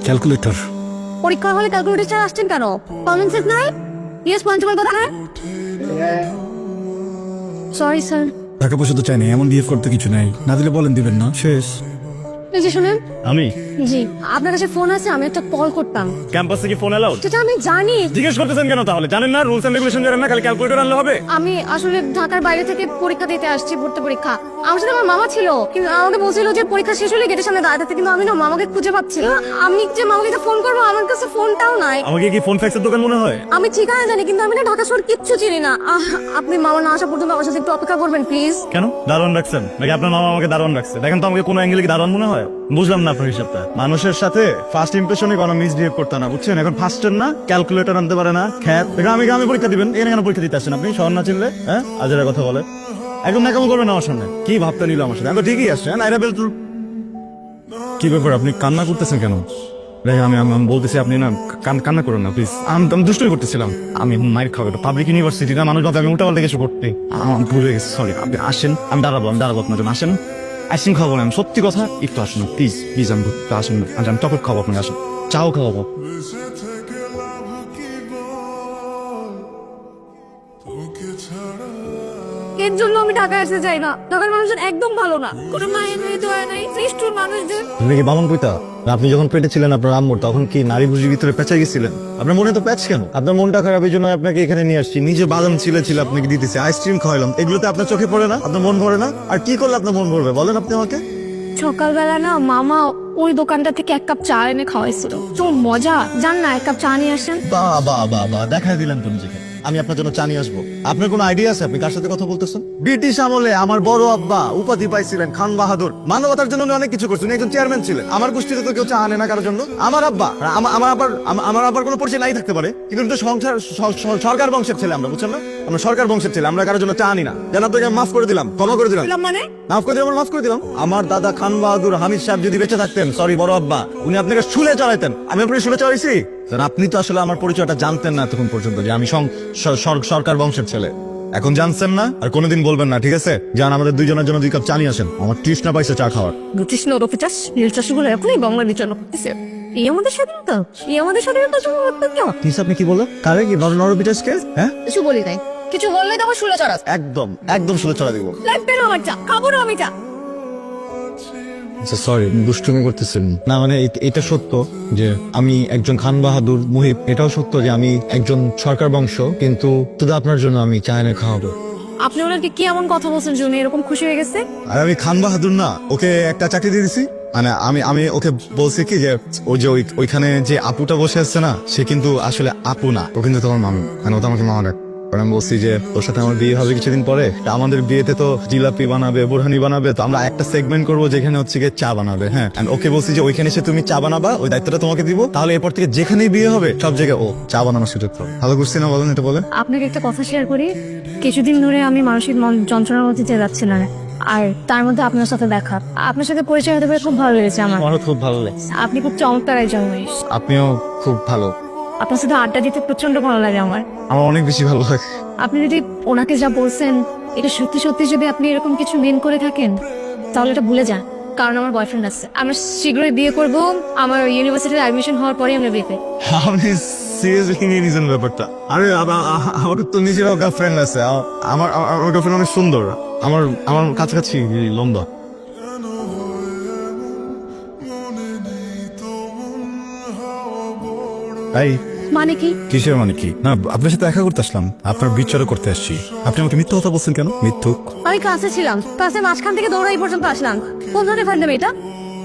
Calculator. পরীক্ষা হলে calculator ছাড়া আসছেন কেন? কমন সেন্স নাই? ইয়েস পয়েন্টেবল কথা না? Sorry sir. টাকা পয়সা তো চাই না, এমন বিহেভ করতে কিছু নাই, না দিলে বলেন দিবেন না, শেষ। এই যে শুনেন, আমি জি আপনার কাছে ফোন আছে, আমি একটা কল করতাম। ক্যাম্পাস থেকে ফোন এলাউড? সেটা আমি জানি। জিজ্ঞেস করতেছেন কেন তাহলে? জানেন না রুলস এন্ড রেগুলেশন? জানেন না খালি ক্যালকুলেটর আনলে হবে? আমি আসলে ঢাকার বাইরে থেকে পরীক্ষা দিতে আসছি, ভর্তি পরীক্ষা। আমার সাথে আমার মামা ছিল, কিন্তু আমাকে বলছিল যে পরীক্ষা শেষ হলে গেটের সামনে দাঁড়াতে, কিন্তু আমি না মামাকে খুঁজে পাচ্ছি না। আমি যে মামাকে ফোন করবো, আমার কাছে ফোনটাও নাই। আমাকে কি ফোন ফ্যাক্সের দোকান মনে হয়? আমি ঠিকানা জানি, কিন্তু আমি না ঢাকা শহর কিচ্ছু চিনি না। আপনি মামা না আসা পর্যন্ত আমার সাথে একটু অপেক্ষা করবেন প্লিজ। কেন দারোয়ান রাখছেন নাকি আপনার মামা আমাকে দারোয়ান রাখছে? দেখেন তো আমাকে কোনো অ্যাঙ্গেলে কি দারোয়ান মনে হয়? বুঝলাম না আপনার হিসাবটা। মানুষের সাথে ফার্স্ট ইমপ্রেশনে কোনো মিসবিহেভ করতে না, বুঝছেন? এখন ফার্স্টের না, ক্যালকুলেটর আনতে পারে না, খ্যাত। গ্রামে গ্রামে পরীক্ষা দিবেন, এখানে কেন পরীক্ষা দিতে আসছেন আপনি? শহর না চিনলে হ্যাঁ আজের কথা বলে একদম ন্যাকামো করবেন আমার সামনে। কি ভাবতে নিল আমার সাথে? আমি তো ঠিকই আসছে। কি ব্যাপার, আপনি কান্না করতেছেন কেন? আমি বলতেছি আপনি না কান্না করেন না প্লিজ। আমি দুষ্টই করতেছিলাম। আমি মাইর খাবো, পাবলিক ইউনিভার্সিটি না, মানুষ আমি উল্টা পাল্টা কিছু করতে আমার ভুলে গেছি, সরি। আপনি আসেন, আমি দাঁড়াবো আপনার জন্য। আসেন, আইসিং খাবো না, আমি সত্যি কথা। একটু আসেন প্লিজ প্লিজ, আমি আসেন, আমি চকলেট খাবো, আপনাকে আসেন, চাও খাওয়াবো। এর জন্য আমি ঢাকায় আসতে চাই না। ঢাকার মানুষজন একদম ভালো না, কোনো মায়ের নেই, দয়া নাই, নিষ্ঠুর মানুষজন। আপনি কি বামন কইতা? আপনি যখন পেটে ছিলেন আপনার আম্মুর, তখন কি নারী বুঝির ভিতরে পেঁচা গেছিলেন? আপনার মনে তো প্যাচ কেন? আপনার মনটা খারাপ, এই জন্য আপনাকে এখানে নিয়ে আসছি। নিজে বাদাম ছিলে আপনাকে দিতেছি, আইসক্রিম খাওয়াইলাম, এগুলোতে আপনার চোখে পড়ে না? আপনার মন ভরে না? আর কি করলে আপনার মন ভরবে বলেন আপনি আমাকে? সকালবেলা না মামা ওই দোকানটা থেকে এক কাপ চা এনে খাওয়াইছিল, তো মজা। জান না, এক কাপ চা নিয়ে আসেন। বা দেখা দিলেন তো নিজেকে। আমি আপনার জন্য চা নিয়ে আসবো। আপনার কোনো আইডিয়া আছে আপনি কার সাথে কথা বলতেছেন? ব্রিটিশ আমলে আমার বড় আব্বা উপাধি পাইছিলেন খান বাহাদুর। মানবতার জন্য উনি অনেক কিছু করছেন, উনি একজন চেয়ারম্যান ছিলেন। আমার গোষ্ঠীতে তো কেউ চা আনে না কারোর জন্য। আমার আব্বা আমার আব্বার কোনো পরিচয় নাই থাকতে পারে, কিন্তু উনি তো সরকার বংশের ছেলে। আমরা বুঝছেন না, আমরা সরকার বংশের ছেলে, আমরা কারোর জন্য চা আনি না। যেন আপনাকে মাফ করে দিলাম, ক্ষমা করে দিলাম। মানে মাফ করে দিলাম, মাফ করে দিলাম। আমার দাদা খান বাহাদুর হামিদ সাহেব যদি বেঁচে থাকতেন, সরি বড় আব্বা, উনি আপনাকে শুলে চড়াইতেন। আমি আপনাকে শুলে চড়াইছি? আপনি তো আসলে আমার পরিচয়টা জানতেন না এতক্ষণ পর্যন্ত, যে আমি সরকার বংশের ছেলে। এখন জানছেন না, আর কোনোদিন বলবেন না, ঠিক আছে? যান, আমাদের দুইজনের জন্য 2 কাপ চা নিয়ে আসেন। আমার তৃষ্ণা পাইছে চা খাওয়ার। ব্রিটিশ নরফে চাষ, নীল চাষগুলো এখনই বাংলা নিচন্ন করতেছে। এই আমাদের স্বাধীনতা, এই আমাদের স্বাধীনতা প্লিজ, আপনি কি বললেন? কারে কি নরবিটাসকে? হ্যাঁ, কিছু বলি নাই, কিছু বললে তো আমার শুলে চড়া। একদম শুলে চড়া দিব। লাগবে না আমার চা, খাবো না আমি চা। সরি, দুষ্টুমি করতেছেন না। মানে এটা সত্য যে আমি একজন খান বাহাদুর মুহিব, এটাও সত্য যে আমি একজন সরকার বংশ, কিন্তু শুধু আপনার জন্য আমি চা এনে খাওয়াবো। আপনি ওনাকে কি এমন কথা বলছেন যে উনি এরকম খুশি হয়ে গেছে? আর আমি খান বাহাদুর না, ওকে একটা চাকরি দিয়ে দিছি। মানে আমি ওকে বলছি কি যে ওই যে ওইখানে যে আপুটা বসে আছে না, সে কিন্তু আসলে আপু না, ও কিন্তু তোমার মামি। মানে ও তো আমাকে মামা ডাক। আমি বলছি যে তোর সাথে আমার বিয়ে হবে কিছুদিন পরে, আমাদের বিয়েতে তো জিলাপি বানাবে, বোরহানি বানাবে, তো আমরা একটা সেগমেন্ট করবো যেখানে হচ্ছে গিয়ে চা বানাবে। হ্যাঁ, ওকে বলছি যে ওইখানে এসে তুমি চা বানাবা, ওই দায়িত্বটা তোমাকে দিব। তাহলে এরপর থেকে যেখানেই বিয়ে হবে সব জায়গায় ও চা বানানোর সুযোগ পাবে। ভালো করছি না বলেন? এটা বলেন। আপনাকে একটা কথা শেয়ার করি। কিছুদিন ধরে আমি মানসিক যন্ত্রণার মধ্যে দিয়ে যাচ্ছিলাম, আর তার মধ্যে আপনার সাথে দেখা, আপনার সাথে পরিচয় হতে পেরে খুব ভালো লেগেছে আমার। আমারও খুব ভালো লেগেছে। আপনি খুব চমৎকার একজন মানুষ। আপনিও খুব ভালো। আপনার সাথে আড্ডা দিতে প্রচন্ড ভালো লাগে আমার। আমার অনেক বেশি ভালো লাগে। আপনি যদি ওনাকে যা বলছেন এটা সত্যি সত্যি যদি আপনি এরকম কিছু মেন করে থাকেন, তাহলে এটা ভুলে যান, কারণ আমার বয়ফ্রেন্ড আছে। আমরা শীঘ্রই বিয়ে করব। আমার ইউনিভার্সিটিতে অ্যাডমিশন হওয়ার পরেই আমরা বিয়ে করব। আপনি সিরিয়াসলি নিয়ে নিয়েছেন ব্যাপারটা? আরে আমার তো নিজেরও গার্লফ্রেন্ড আছে। আমার গার্লফ্রেন্ড অনেক সুন্দর। আমার কাছাকাছি লন্ডন। এই মানে কি? কিসের মানে কি? না, আপনার সাথে দেখা করতে আসলাম, আপনার বিচারও করতে আসছি। আপনি আমাকে মিথ্যা কথা বলছেন কেন? মিথ্যুক। আমি ক্লাসে ছিলাম, ক্লাসের মাঝখান থেকে দৌড়াই পর্যন্ত আসলাম। কোন ধরনের ফান্ডাম এটা?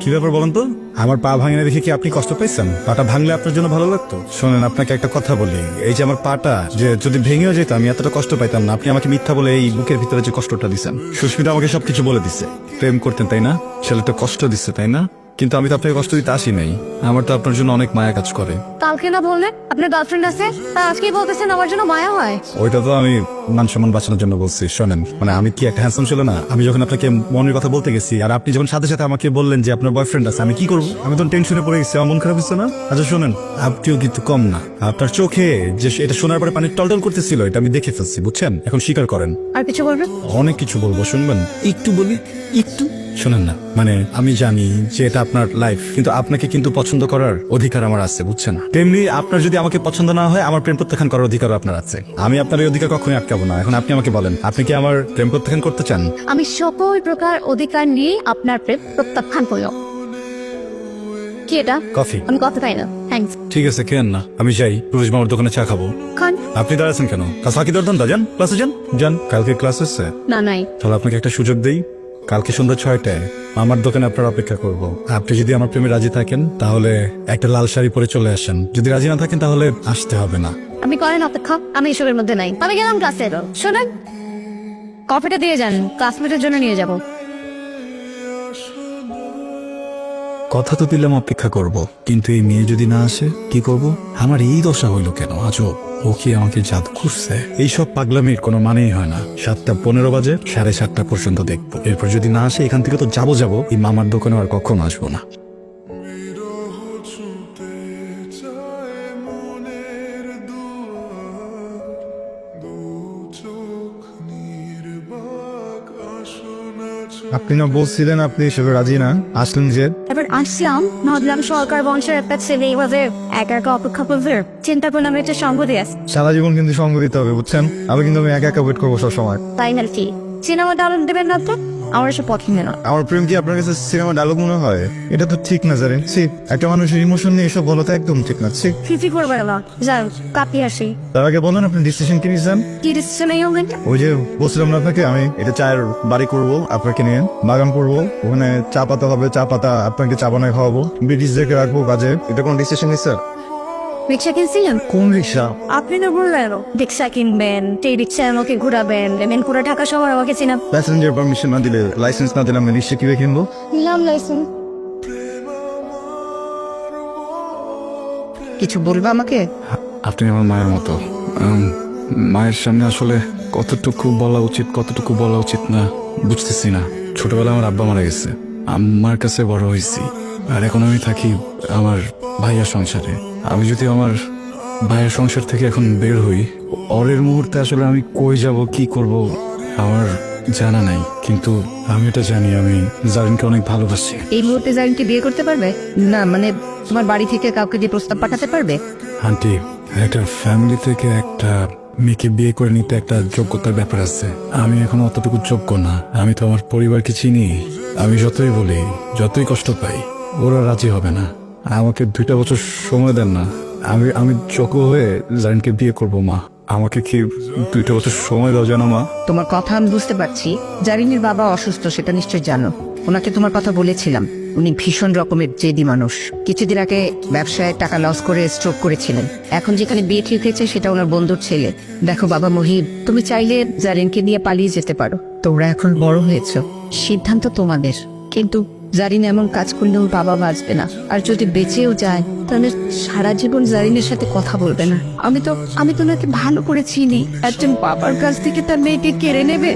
কি ব্যাপার বলেন তো? আমার পা ভাঙে না দেখে কি আপনি কষ্ট পাইছেন? পাটা ভাঙলে আপনার জন্য ভালো লাগতো? শোনেন, আপনাকে একটা কথা বলি, এই যে আমার পাটা যে যদি ভেঙেও যেত আমি এতটা কষ্ট পাইতাম না। আপনি আমাকে মিথ্যা বলে এই বুকের ভিতরে যে কষ্টটা দিচ্ছেন। সুস্মিতা আমাকে সবকিছু বলে দিচ্ছে, প্রেম করতেন তাই না, ছেলেটা কষ্ট দিচ্ছে তাই না, কিন্তু আমি তো আপনাকে কষ্ট দিতে আসি নাই। আমার তো আপনার জন্য অনেক মায়া কাজ করে। কালকে না বললে আপনার গার্লফ্রেন্ড আছে, তা আজকেই বলতেছেন আমার জন্য মায়া হয়? ওইটা তো আমি মান সম্মান বাঁচানোর জন্য বলছি। শোনেন, মানে আমি কি একটা হ্যান্ডসাম ছিল না? আমি যখন আপনাকে মনের কথা বলতে গেছি, আর আপনি যখন সাথে সাথে আমাকে বললেন যে আপনার বয়ফ্রেন্ড আছে, আমি কি করবো? আমি তো টেনশনে পড়ে গেছি, আমার মন খারাপ হচ্ছে না? আচ্ছা শোনেন, আপনিও কিন্তু কম না। আপনার চোখে যে এটা শোনার পরে পানি টলটল করতেছিল, এটা আমি দেখে ফেলছি, বুঝছেন? এখন স্বীকার করেন। আর কিছু বলবেন? অনেক কিছু বলবো, শুনবেন? একটু বলি, একটু শোনেন না, মানে আমি জানি যে এটা আপনার লাইফ, কিন্তু আপনাকে কিন্তু পছন্দ করার অধিকার আমার আছে, বুঝছেন? তেমনি আপনার যদি আমাকে পছন্দ না হয়, আমার প্রেম প্রত্যাখ্যান করার অধিকার আপনার আছে। আমি আপনার এই অধিকার কখনোই আটকাবো না। এখন আপনি আমাকে বলেন, আপনি কি আমার প্রেম প্রত্যাখ্যান করতে চান? আমি সকল প্রকার অধিকার নিয়ে আপনার প্রেম প্রত্যাখ্যান করব। কি এটা? কফি। আমি কথা পাই না, থ্যাঙ্কস। ঠিক আছে, কেন না, আমি যাই পুরুষ মামার দোকানে চা খাবো। খান। আপনি দাঁড়াচ্ছেন কেন? কাজ ফাঁকি দরদান যান, ক্লাসে যান। যান, কালকে ক্লাস আছে। না নাই। তাহলে আপনাকে একটা সুযোগ দেই, কালকে সন্ধ্যা 6টায় আমার দোকানে আপনার অপেক্ষা করব। আপনি যদি আমার প্রেমে রাজি থাকেন তাহলে একটা লাল শাড়ি পরে চলে আসেন, যদি রাজি না থাকেন তাহলে আসতে হবে না। আপনি করেন অপেক্ষা, আমি এসবের মধ্যে নাই। আমি গেলাম ক্লাসে। শোনেন, কফিটা দিয়ে যান, ক্লাসমেটের জন্য নিয়ে যাব। কথা তো দিলাম অপেক্ষা করব, কিন্তু এই মেয়ে যদি না আসে কি করব? আমার এই দশা হইল কেন আজব? ও কি আমাকে জাদু করছে? এইসব পাগলামির কোনো মানেই হয় না। 7:15 বাজে, 7:30 পর্যন্ত দেখবো। এরপর যদি না আসে, এখান থেকে তো যাবো, এই মামার দোকানে আর কখনো আসবো না। আপনি না বলছিলেন আপনি এসবে রাজি না, আসলেন যে? এবার আসলাম, ভাবলাম সরকার বংশের একটা ছেলে এইভাবে একা একা অপেক্ষা করবে, চিন্তা করলাম এটা সঙ্গ দিয়ে আসি। সারা জীবন কিন্তু সঙ্গ দিতে হবে, বুঝছেন? আমি কিন্তু আমি একা একা ওয়েট করবো সবসময়। তাই না কি? সিনেমা ডাউনলোড দেবেন না তো? আমার এসব পছন্দ না। আমার প্রেম কি আপনার কাছে সিনেমা ডায়লগ মনে হয়? এটা তো ঠিক না জানেন। একটা মানুষের ইমোশন নিয়ে এসব বলা তো একদম ঠিক না। ফিফি করবে না, যান কাপি আসি। তার আগে বলেন আপনি ডিসিশন কি নিয়েছেন? কি ডিসিশন এই হলেন? ওই যে বলছিলাম না আপনাকে, আমি এটা চায়ের বাড়ি করব, আপনাকে নিয়ে বাগান করবো, ওখানে চা পাতা হবে, চা পাতা আপনাকে চা বানায় খাওয়াবো, ব্রিটিশদেরকে রাখবো কাজে। এটা কোন ডিসিশন নিচ্ছে? রিক্সা কিনছিলেন? কোন রিক্সা? আপনি তো বললেন রিক্সা কিনবেন, সেই রিক্সায় আমাকে ঘুরাবেন, দেবেন পুরো ঢাকা শহর আমাকে চিনাব। প্যাসেঞ্জার পারমিশন না দিলে, লাইসেন্স না দিলে আমি রিক্সা কিভাবে কিনবো? নিলাম লাইসেন্স। কিছু বলবা আমাকে? আপনি আমার মায়ের মতো। মায়ের সামনে আসলে কতটুকু বলা উচিত, কতটুকু বলা উচিত না বুঝতেছি না। ছোটবেলায় আমার আব্বা মারা গেছে, আমার কাছে বড় হয়েছি, আর এখন আমি থাকি আমার ভাইয়ার সংসারে। আমি যদি আমার ভাইয়ের সংসার থেকে এখন বের হই, পরের মুহূর্তে আসলে আমি কই যাব, কি করব আমার জানা নাই। কিন্তু আমি এটা জানি, আমি জারিনকে অনেক ভালোবাসি। এই মুহূর্তে জারিনকে বিয়ে করতে পারবে না? মানে তোমার বাড়ি থেকে কাউকে দিয়ে প্রস্তাব পাঠাতে পারবে? আন্টি, একটা ফ্যামিলি থেকে একটা মেয়েকে বিয়ে করে নিতে একটা যোগ্যতার ব্যাপার আছে। আমি এখন অতটুকু যোগ্য না। আমি তো আমার পরিবারকে চিনি। আমি যতই বলি, যতই কষ্ট পাই, ওরা রাজি হবে না। আমাকে 2টা বছর সময় দেন না, আমি যোগ্য হয়ে জারিনকে বিয়ে করব। মা, আমাকে কি 2টা বছর সময় দাও জানো মা? তোমার কথা আমি বুঝতে পারছি। জারিনের বাবা অসুস্থ, সেটা নিশ্চয় জানো। ওনাকে তোমার কথা বলেছিলাম। উনি ভীষণ রকমের জেদি মানুষ। কিছুদিন আগে ব্যবসায় টাকা লস করে স্ট্রোক করেছিলেন। এখন যেখানে বিয়ে ঠিক হয়েছে সেটা ওনার বন্ধুর ছেলে। দেখো বাবা মহিব, তুমি চাইলে জারিনকে নিয়ে পালিয়ে যেতে পারো। তোমরা এখন বড় হয়েছো, সিদ্ধান্ত তোমাদের। কিন্তু জারিন এমন কাজ করলে ওর বাবা বাঁচবে না, আর যদি বেঁচেও যায় তাহলে সারা জীবন জারিনের সাথে কথা বলবে না। আমি তো ওনাকে ভালো করে চিনি। একজন বাবার কাছ থেকে তার মেয়েকে কেড়ে নেবে?